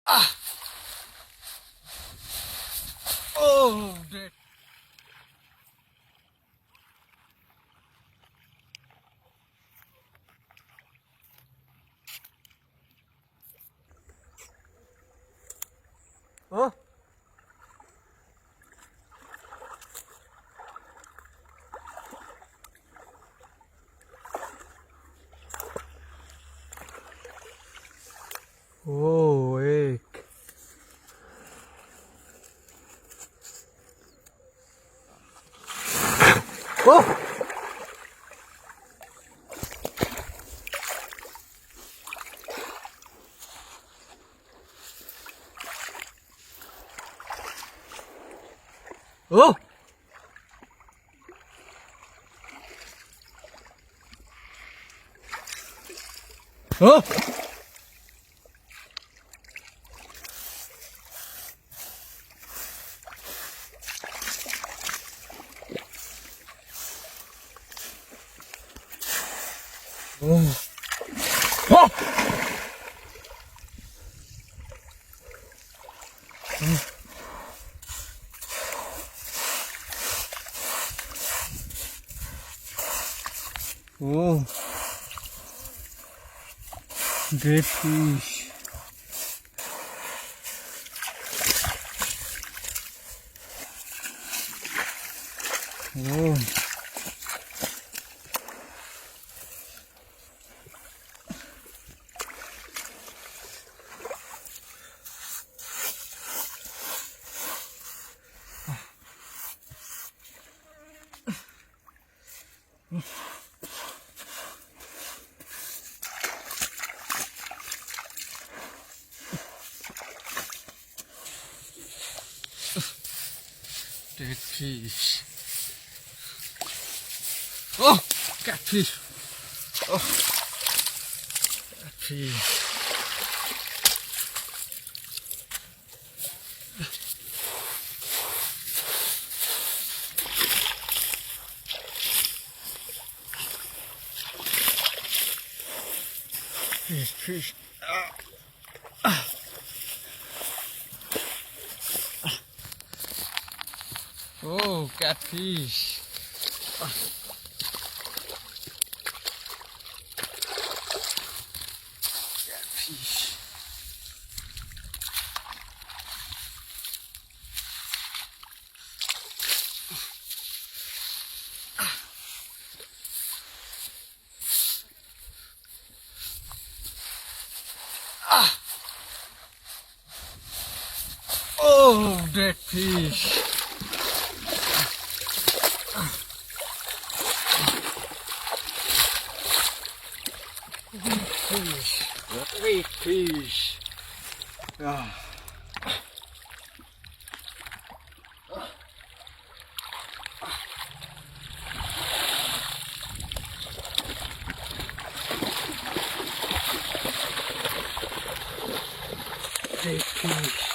Ah! Oh, dead. Oh. Oh, एक oh oh oh oh oh oh great fish. Oh dead fish. Oh, catfish. Oh, catfish. Fish, fish. Oh, catfish. Catfish. Ah. Oh, dead fish. Fish. Great fish. Ah. Great fish.